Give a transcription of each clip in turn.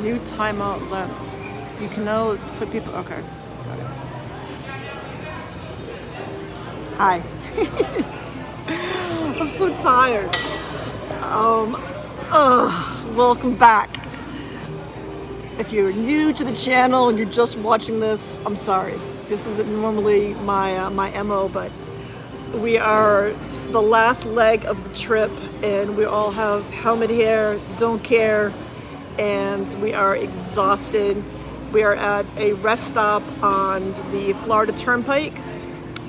New timeout lens. You can now put people. Okay, got it. Hi. I'm so tired. Welcome back. If you're new to the channel and you're just watching this, I'm sorry. This isn't normally my MO, but we are the last leg of the trip, and we all have helmet hair, don't care, and we are exhausted. We are at a rest stop on the Florida Turnpike.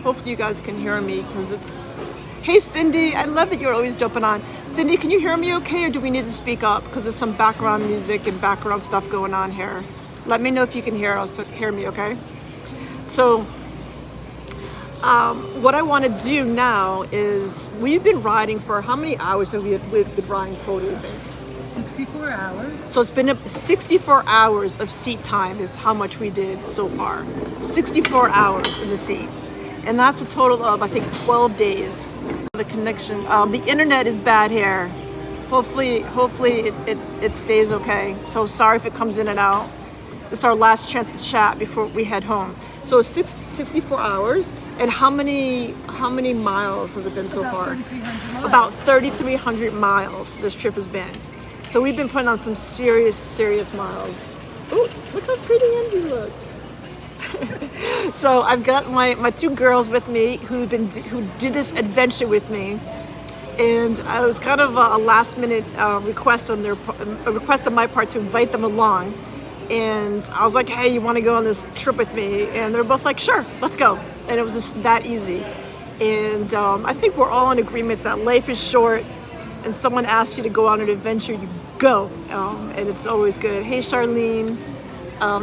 Hopefully you guys can hear me because it's... Hey Cindy, I love that you're always jumping on. Cindy, can you hear me okay, or do we need to speak up? Because there's some background music and background stuff going on here. Let me know if you can hear me, okay? So, what I want to do now is, we've been riding for, how many hours have we've been riding total, you think? 64 hours. So it's been 64 hours of seat time is how much we did so far. 64 hours in the seat. And that's a total of, I think, 12 days. The connection, the internet is bad here. Hopefully it stays okay. So sorry if it comes in and out. It's our last chance to chat before we head home. So 64 hours, and how many miles has it been so far? 3,300 miles. About 3,300 miles this trip has been. So we've been putting on some serious miles. Ooh, look how pretty Andy looks. So I've got my two girls with me who did this adventure with me, and it was kind of a last minute request on my part to invite them along. And I was like, hey, you want to go on this trip with me? And they're both like, sure, let's go. And it was just that easy. And I think we're all in agreement that life is short, and someone asks you to go on an adventure, you go. And it's always good. Hey, Charlene.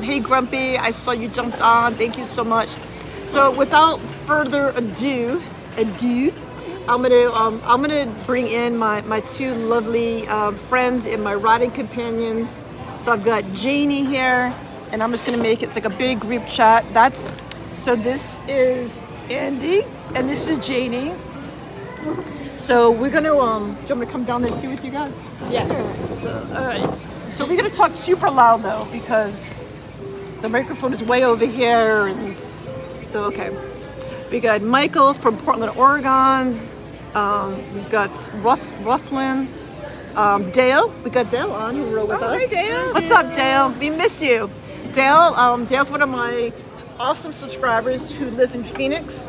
Hey, Grumpy. I saw you jumped on. Thank you so much. So without further ado, I'm gonna bring in my two lovely friends and my riding companions. So I've got Janie here, and I'm just gonna make it's like a big group chat. So this is Andy, and this is Janie. So we're gonna, do you want me to come down there too with you guys? Yes. So, all right. So we're gonna talk super loud though, because the microphone is way over here, and so, okay. We got Michael from Portland, Oregon. We've got Ruslyn. Dale, we got Dale on who rode with us. Hi, Dale. What's up, Dale? We miss you. Dale, Dale's one of my awesome subscribers who lives in Phoenix,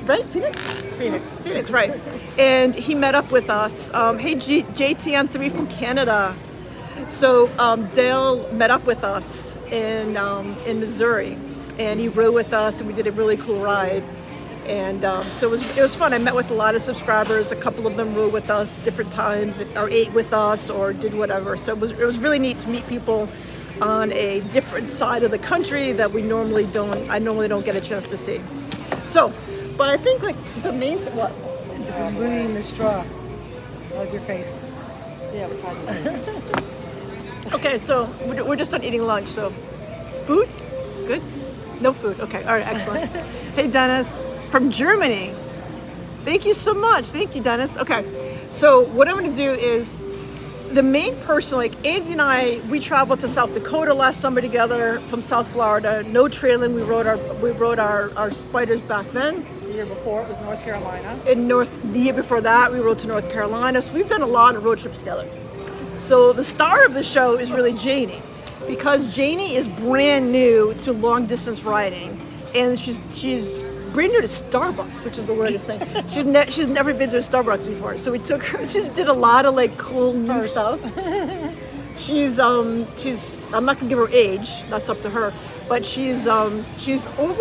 right? Phoenix, right? And he met up with us. Hey, JTN3 from Canada. So Dale met up with us in Missouri, and he rode with us, and we did a really cool ride. And so it was fun. I met with a lot of subscribers. A couple of them rode with us different times, or ate with us, or did whatever. So it was really neat to meet people on a different side of the country that I normally don't get a chance to see. So, but I think like the main thing, what? Removing the straw of your face. Yeah, it was hard. Okay, so we're just done eating lunch. So, food? Good? No food. Okay, all right, excellent. Hey, Dennis from Germany. Thank you so much. Thank you, Dennis. Okay, so what I'm going to do is the main person, like Andy and I, we traveled to South Dakota last summer together from South Florida. No trailing. We rode our Spyders back then. The year before it was North Carolina. The year before that, we rode to North Carolina. So we've done a lot of road trips together. So the star of the show is really Janie, because Janie is brand new to long distance riding, and she's brand new to Starbucks, which is the weirdest thing. She's never been to a Starbucks before, so we took her. She did a lot of like cool new stuff. She's I'm not gonna give her age. That's up to her. But she's old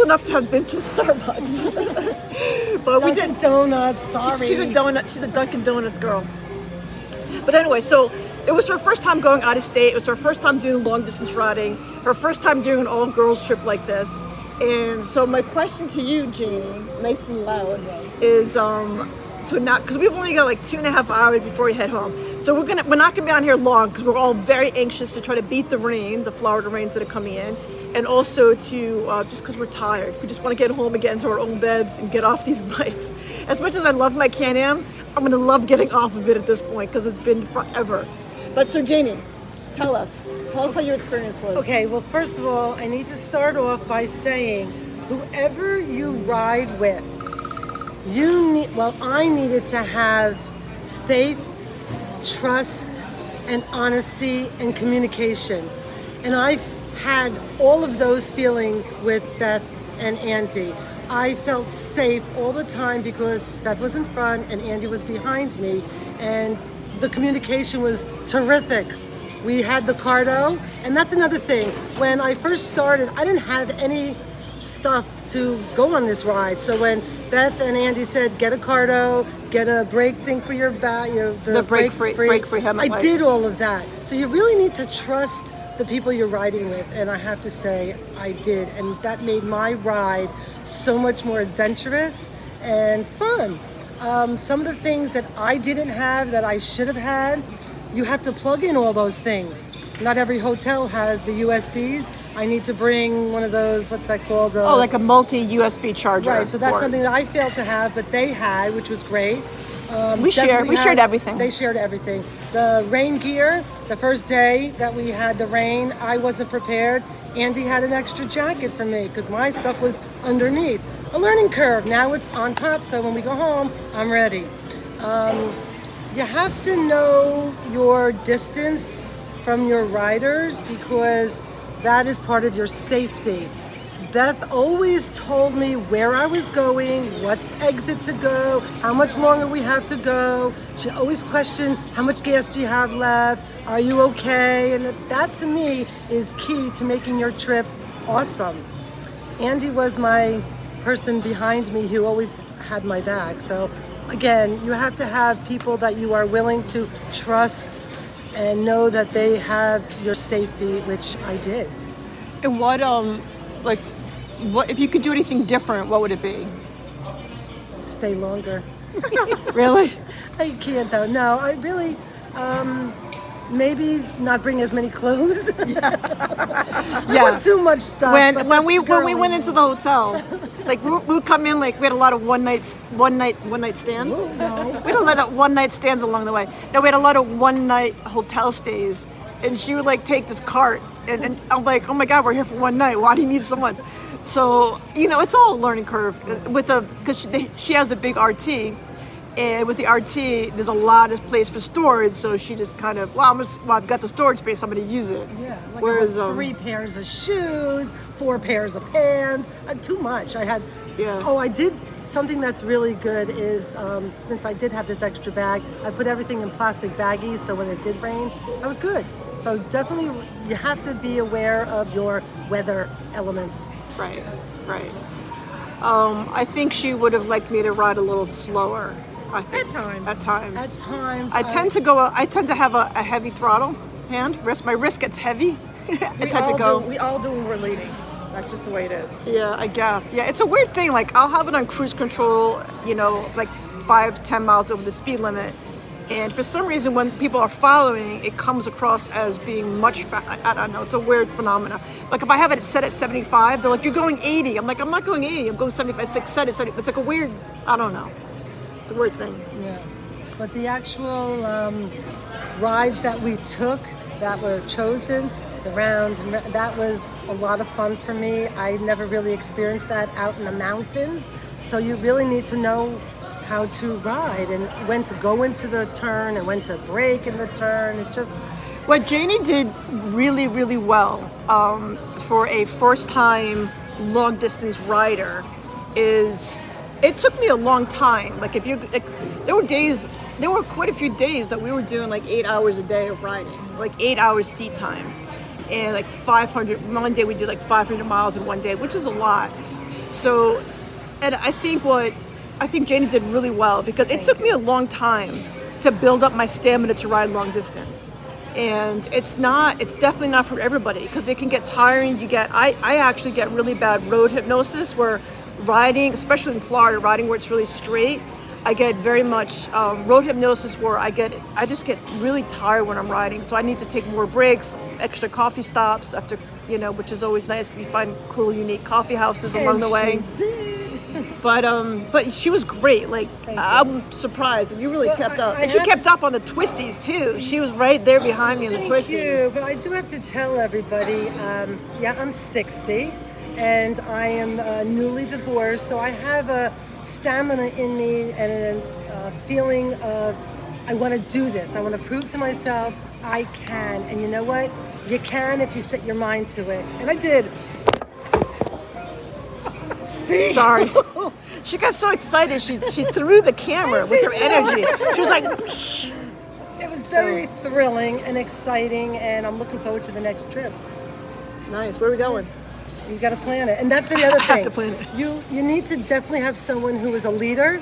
enough to have been to Starbucks. But we did donuts. Sorry. She's a Dunkin' Donuts girl. But anyway, so it was her first time going out of state. It was her first time doing long distance riding. Her first time doing an all girls trip like this. And so my question to you, Janie, nice and loud, is so now, because we've only got like 2.5 hours before we head home. So we're not gonna be on here long, because we're all very anxious to try to beat the rain, the Florida rains that are coming in, and also to just because we're tired. We just want to get home and get into our own beds and get off these bikes. As much as I love my Can-Am, I'm gonna love getting off of it at this point because it's been forever. But so Janie, Tell us how your experience was. Okay, well, first of all, I need to start off by saying whoever you ride with, I needed to have faith, trust, and honesty and communication. And I've had all of those feelings with Beth and Andy. I felt safe all the time because Beth was in front and Andy was behind me, and the communication was terrific. We had the cardo, and that's another thing. When I first started, I didn't have any stuff to go on this ride. So when Beth and Andy said, get a cardo, get a brake thing for your back, the brake free helmet. I did all of that. So you really need to trust the people you're riding with, and I have to say I did, and that made my ride so much more adventurous and fun. Some of the things that I didn't have that I should have had, you have to plug in all those things. Not every hotel has the USBs. I need to bring one of those, what's that called? Like a multi-USB charger. Right, so that's something that I failed to have, but they had, which was great. We shared everything. They shared everything. The rain gear, the first day that we had the rain, I wasn't prepared. Andy had an extra jacket for me because my stuff was underneath. A learning curve. Now it's on top, so when we go home, I'm ready. You have to know your distance from your riders because that is part of your safety. Beth always told me where I was going, what exit to go, how much longer we have to go. She always questioned, how much gas do you have left? Are you okay? And that to me is key to making your trip awesome. Andy was my person behind me who always had my back. So again, you have to have people that you are willing to trust and know that they have your safety, which I did. And what if you could do anything different, what would it be? Stay longer. Really? I can't though. No, I really, maybe not bring as many clothes. I want too much stuff. When we went into the hotel, like we would come in, like we had a lot of one night stands. Ooh, no. We had a lot of one night stands along the way. No, we had a lot of one night hotel stays, and she would like take this cart, and I'm like, oh my God, we're here for one night. Why do you need someone? So it's all a learning curve because she has a big RT. And with the RT, there's a lot of place for storage, so she just kind of, I've got the storage space, I'm going to use it. Yeah, like whereas 3 pairs of shoes, 4 pairs of pants, too much. I did something that's really good is, since I did have this extra bag, I put everything in plastic baggies, so when it did rain, I was good. So definitely, you have to be aware of your weather elements. Right. I think she would have liked me to ride a little slower. At times. I tend to have a heavy throttle hand. My wrist gets heavy. We all do when we're leading. That's just the way it is. Yeah, I guess. Yeah, it's a weird thing. Like I'll have it on cruise control, like 5-10 miles over the speed limit. And for some reason, when people are following, it comes across as being much fast. I don't know. It's a weird phenomenon. Like if I have it set at 75, they're like, "You're going 80." I'm like, "I'm not going 80. I'm going 75." It's like set at 70. It's like a weird. I don't know. It's a weird thing. Yeah, but the actual rides that we took that were chosen, that was a lot of fun for me. I never really experienced that out in the mountains. So you really need to know how to ride and when to go into the turn and when to brake in the turn. It's just what Janie did really, really well for a first-time long-distance rider is it took me a long time. Like there were quite a few days that we were doing like 8 hours a day of riding, like 8 hours seat time, and like 500. One day we did like 500 miles in one day, which is a lot. So, and I think Janie did really well because it took me a long time to build up my stamina to ride long distance. And it's definitely not for everybody because it can get tiring. I actually get really bad road hypnosis where riding, especially in Florida, riding where it's really straight, I get very much road hypnosis where I just get really tired when I'm riding. So I need to take more breaks, extra coffee stops after, which is always nice if you find cool, unique coffee houses along the way. She did. But she was great. Like, Thank you. I'm surprised. You really Well, kept I- up. I And she have- kept up on the twisties, too. She was right there behind me in the Thank twisties. you, but I do have to tell everybody, yeah, I'm 60, and I am newly divorced, so I have a stamina in me and a feeling of I want to do this. I want to prove to myself I can, and you know what? You can if you set your mind to it, and I did. See? Sorry. She got so excited, she threw the camera with her energy. She was like, "Psh." It was very thrilling and exciting, and I'm looking forward to the next trip. Nice. Where are we going? You got to plan it, and that's the other I thing. have to plan it. You need to definitely have someone who is a leader.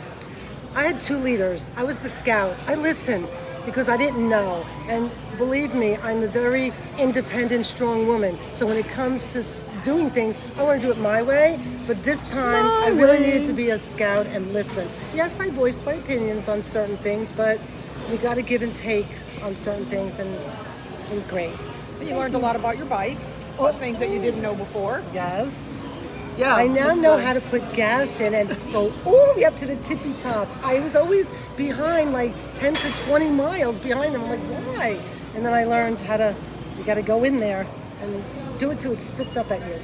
I had 2 leaders. I was the scout. I listened because I didn't know, and believe me, I'm a very independent, strong woman. So when it comes to doing things, I want to do it my way. But this time, I really needed to be a scout and listen. Yes, I voiced my opinions on certain things, but you got to give and take on certain things, and it was great. You learned a lot about your bike, things that you didn't know before. Yes. Yeah. I now let's, know how to put gas in and go all the way up to the tippy top. I was always behind, like 10 to 20 miles behind them. I'm like, why? And then I learned you got to go in there and do it till it spits up at you.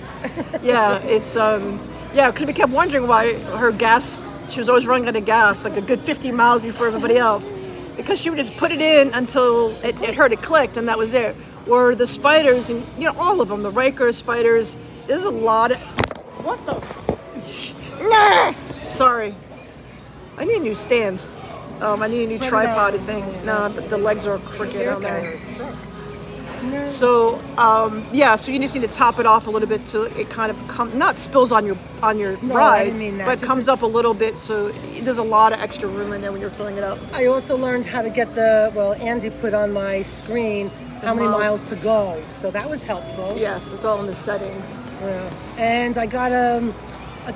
Yeah, it's because we kept wondering why her gas. She was always running out of gas, like a good 50 miles before everybody else, because she would just put it in until it heard it clicked, and that was it. Where the Spyders, and all of them, the Ryker Spyders, there's a lot of. What the? Nah! Sorry, I need a new stand. I need a new Spread it tripod out. thing. Yeah, No, that's but the legs are crooked on there. No. So so you just need to top it off a little bit so it kind of not spills on your No, I ride, didn't mean that. but Just comes up a it's- little bit. So there's a lot of extra room in there when you're filling it up. I also learned how to get Andy put on my screen how many miles. miles to go. So that was helpful. Yes, it's all in the settings. Yeah. And I got a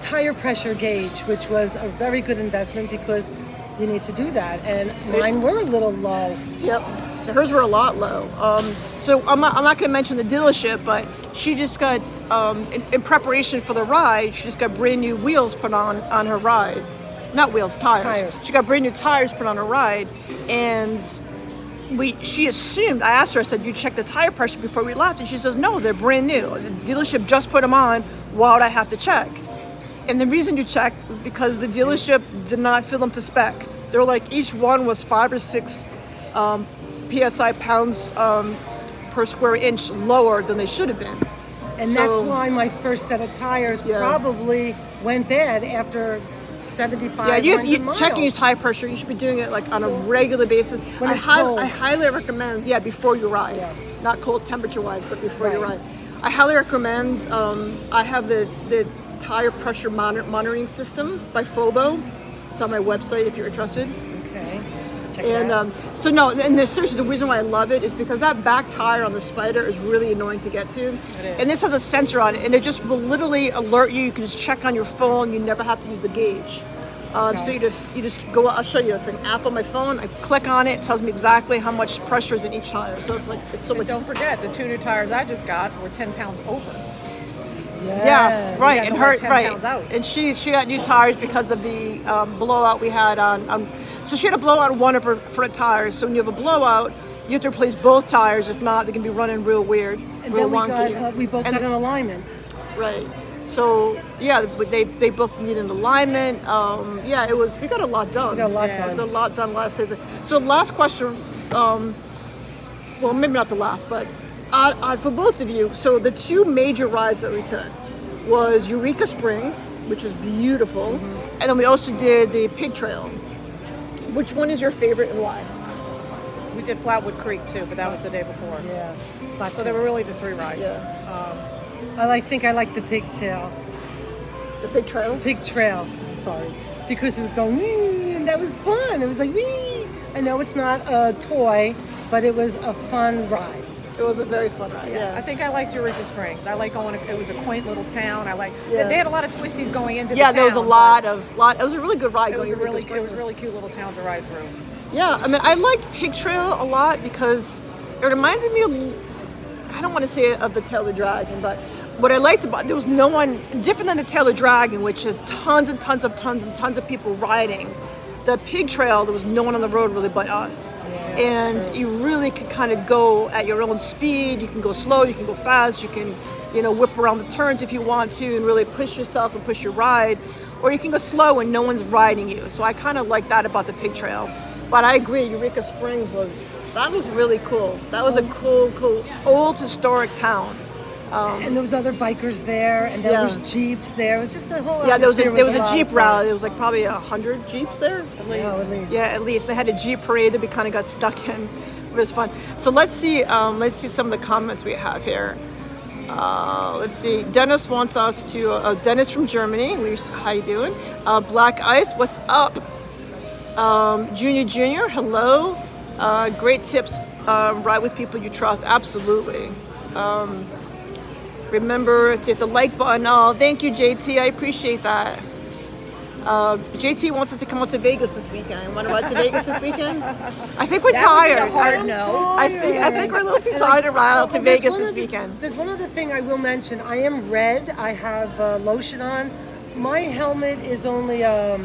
tire pressure gauge, which was a very good investment because you need to do that. And mine were a little low. Yep. Hers were a lot low. So I'm not going to mention the dealership, but she just got, in preparation for the ride, she just got brand new wheels put on her ride. Not wheels, tires. Tires. She got brand new tires put on her ride, and she assumed, I asked her, I said, you checked the tire pressure before we left? And she says, no, they're brand new. The dealership just put them on. Why would I have to check? And the reason you check is because the dealership did not fill them to spec. They're like, each one was 5 or 6 PSI pounds per square inch lower than they should have been. And that's why my first set of tires probably went bad after 75 Yeah, you miles. checking your tire pressure. You should be doing it like on a regular basis. When it's I cold. highly recommend, before you ride. Yeah. Not cold temperature wise, but before you Right. ride. I highly recommend. I have the tire pressure monitoring system by Fobo. It's on my website if you're interested. Okay. Check it out. And seriously, the reason why I love it is because that back tire on the Spyder is really annoying to get to. It is. And this has a sensor on it, and it just will literally alert you. You can just check on your phone. You never have to use the gauge. So you just go. I'll show you. It's an app on my phone. I click on it. It tells me exactly how much pressure is in each tire. So it's so much. Don't forget, the 2 new tires I just got were 10 pounds over. Yes, right, got and to her let 10 right, pounds out. and she got new tires because of the blowout we had on. So she had a blowout on one of her front tires. So when you have a blowout, you have to replace both tires. If not, they can be running real weird, And real then wonky. we both And- got an alignment. Right. So yeah, they both needed an alignment. We got a lot done. We got a lot We done. got a lot done last season. So last question. Well, maybe not the last, but for both of you. So the 2 major rides that we took was Eureka Springs, which is beautiful, and then we also did the Pig Trail. Which one is your favorite and why? We did Flatwood Creek too, but that was the day before. Yeah. So they were really the 3 rides. I think I like the pigtail. The Pig Trail. Pig trail. Sorry. Because it was going, wee, and that was fun. It was like, wee. I know it's not a toy, but it was a fun ride. It was a very fun ride. Yeah. I think I liked Eureka Springs. I like going. It was a quaint little town. Yeah. They had a lot of twisties going into the Yeah, town. there was a lot. It was a really good ride. It was going a to really, Eureka it was a Springs. really cute little town to ride through. Yeah, I mean, I liked Pig Trail a lot because it reminded me of, I don't want to say of the Tail of the Dragon, but what I liked about, there was no one different than the Tail of Dragon, which is tons and tons of people riding. The pig trail, there was no one on the road really but us. And you really can kind of go at your own speed. You can go slow, you can go fast, you can, whip around the turns if you want to and really push yourself and push your ride. Or you can go slow and no one's riding you. So I kind of like that about the pig trail. But I agree, Eureka Springs was really cool. That was a cool, old historic town. And there was other bikers there, and there was Jeeps there. It was just the whole there was atmosphere a Jeep rally. There was like probably 100 Jeeps there, at least. Oh, at least. Yeah, at least. They had a Jeep parade that we kind of got stuck in. It was fun. So let's see some of the comments we have here. Let's see. Dennis wants us to. Dennis from Germany. How you doing? Black Ice. What's up? Junior. Hello. Great tips. Ride with people you trust. Absolutely. Remember to hit the like button. Oh, thank you, JT. I appreciate that. JT wants us to come out to Vegas this weekend. Want to ride to Vegas this weekend? I think we're tired. I think we're a little too tired to ride out to Vegas this weekend. There's one other thing I will mention. I am red. I have lotion on. My helmet is only a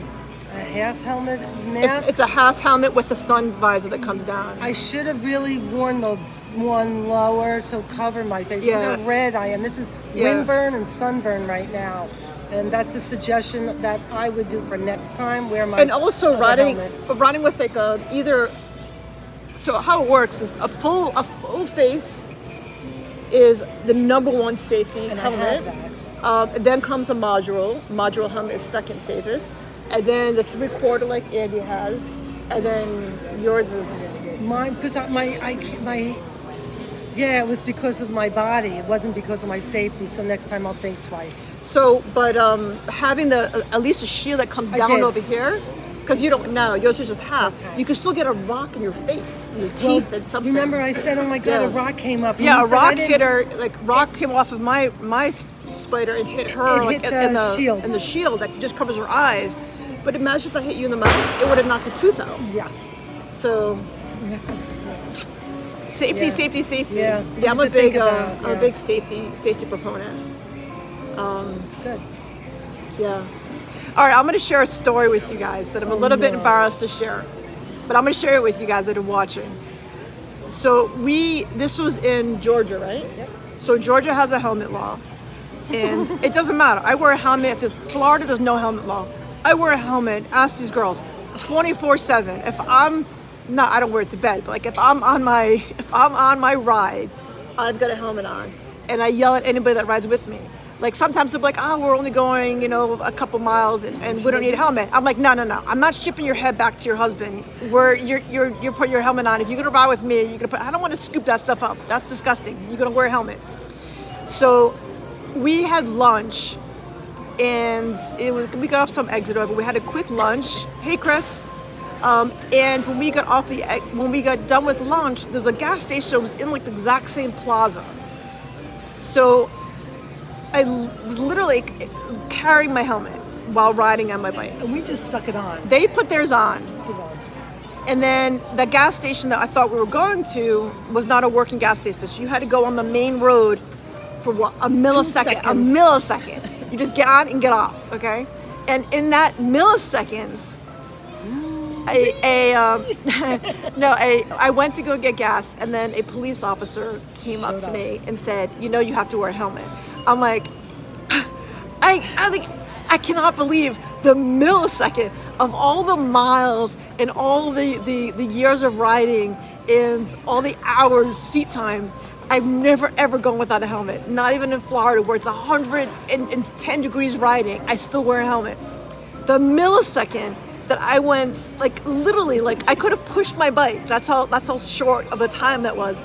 half helmet mask. It's a half helmet with the sun visor that comes down. I should have really worn the one lower, so cover my face. Yeah. Look how red I am. This is windburn and sunburn right now. And that's a suggestion that I would do for next time. Wear my and also riding with like either. So how it works is a full face is the number one safety helmet. I have that. Then comes a module. Module helmet is second safest, and then the 3/4 like Andy has, and then yours is mine because it was because of my body. It wasn't because of my safety. So next time I'll think twice. So, but having at least a shield that comes down over here, because you don't know, yours is just half. You can still get a rock in your face, your teeth, and something. Remember, I said, "Oh my God, a rock came up." Yeah, a rock hit her. Like rock came off of my Spyder and hit her hit the shield. And the shield that just covers her eyes. But imagine if I hit you in the mouth, it would have knocked a tooth out. Yeah. So. Safety. Yeah, I'm a big safety proponent. It's good. Yeah. All right, I'm going to share a story with you guys that I'm a little bit embarrassed to share, but I'm going to share it with you guys that are watching. So this was in Georgia, right? Yep. So Georgia has a helmet law, and it doesn't matter. I wear a helmet. Florida, there's no helmet law. I wear a helmet. Ask these girls, 24/7. If I don't wear it to bed, but like if I'm on my ride, I've got a helmet on, and I yell at anybody that rides with me. Like sometimes they'll be like, "Oh, we're only going, a couple miles, and we don't need a helmet." I'm like, "No. I'm not shipping your head back to your husband. Where you're putting your helmet on. If you're gonna ride with me, you're gonna put. I don't want to scoop that stuff up. That's disgusting. You're gonna wear a helmet." So we had lunch, and we got off some exit over. We had a quick lunch. Hey, Chris. And when we got done with lunch, there's a gas station that was in like the exact same plaza. So I was literally carrying my helmet while riding on my bike. And we just stuck it on. They put theirs on. And then the gas station that I thought we were going to was not a working gas station. So you had to go on the main road for what? A millisecond. A millisecond. You just get on and get off, okay? And in that milliseconds, I went to go get gas, and then a police officer came up to me and said, "You have to wear a helmet." I'm like, I cannot believe the millisecond of all the miles and all the years of riding and all the hours seat time. I've never ever gone without a helmet. Not even in Florida where it's 110 degrees riding, I still wear a helmet. The millisecond that I went, literally, I could have pushed my bike. That's how short of a time that was.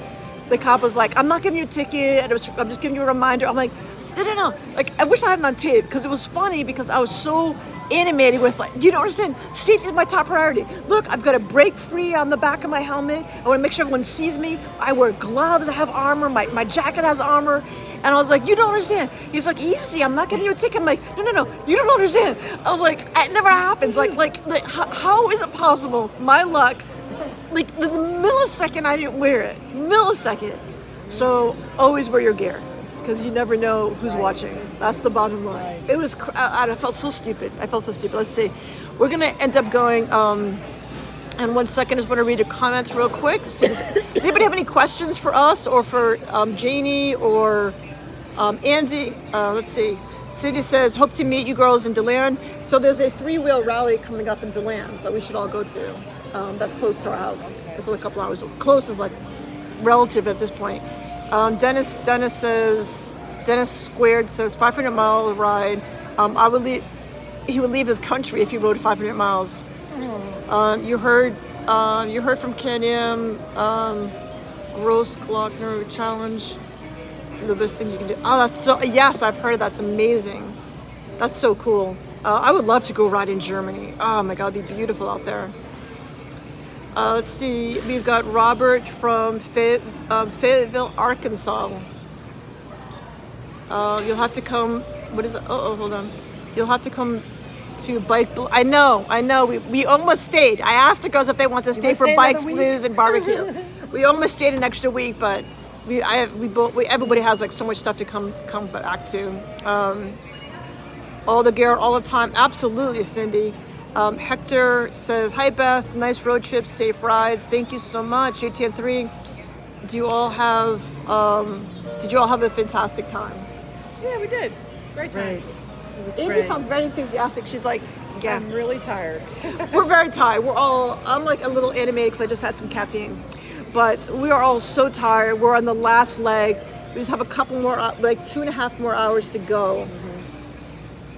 The cop was like, "I'm not giving you a ticket. I'm just giving you a reminder." I'm like, no. I wish I had it on tape because it was funny because I was so animated with you don't understand. Safety is my top priority. Look, I've got a brake free on the back of my helmet. I want to make sure everyone sees me. I wear gloves. I have armor. My jacket has armor. And I was like, "You don't understand." He's like, "Easy, I'm not giving you a ticket." I'm like, no, you don't understand. I was like, it never happens. How is it possible? My luck, the millisecond I didn't wear it. Millisecond. So always wear your gear. because you never know who's watching. That's the bottom line. Right. It was, I felt so stupid. Let's see. We're going to end up going, and 1 second, I just want to read the comments real quick. So does anybody have any questions for us or for Janie or Andy? Let's see. Cindy says, hope to meet you girls in DeLand. So there's a 3-wheel rally coming up in DeLand that we should all go to. That's close to our house. It's only a couple hours. Close is like relative at this point. Dennis Squared says 500-mile ride. He would leave his country if he rode 500 miles. You heard from Kenyam, Gross Glockner challenge. The best thing you can do. Oh, that's so, yes, I've heard that's amazing. That's so cool. I would love to go ride in Germany. Oh my God, it'd be beautiful out there. Let's see, we've got Robert from Fayetteville, Arkansas. You'll have to come, what is it? Oh, hold on. You'll have to come to Bike Blues. I know, we almost stayed. I asked the girls if they want to stay for Bikes, Blues, and barbecue. We almost stayed an extra week, but everybody has like so much stuff to come back to. All the gear, all the time. Absolutely, Cindy. Hector says, hi Beth, nice road trips, safe rides. Thank you so much. ATM3, did you all have a fantastic time? Yeah, we did. Great time. It was Andy great. sounds very enthusiastic. She's like, yeah. I'm really tired. We're very tired. I'm like a little animated because I just had some caffeine. But we are all so tired. We're on the last leg. We just have a couple more, like 2.5 more hours to go.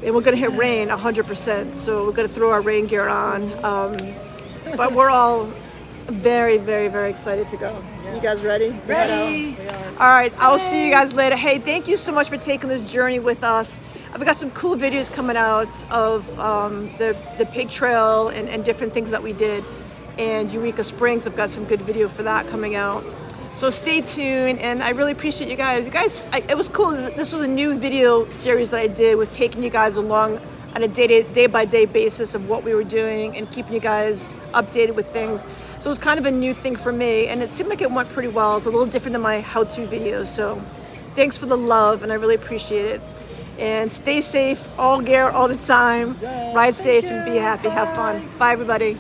And we're gonna hit rain 100%. So we're gonna throw our rain gear on. But we're all very, very, very excited to go. Yeah. You guys ready? Ready. All right, I'll see you guys later. Hey, thank you so much for taking this journey with us. I've got some cool videos coming out of the pig trail and different things that we did. And Eureka Springs, I've got some good video for that coming out. So stay tuned, and I really appreciate you guys. It was cool. This was a new video series that I did with taking you guys along on a day-by-day basis of what we were doing and keeping you guys updated with things. So it was kind of a new thing for me, and it seemed like it went pretty well. It's a little different than my how-to videos. So thanks for the love, and I really appreciate it. And stay safe, all gear, all the time. Ride safe and be happy. Have fun. Bye, everybody.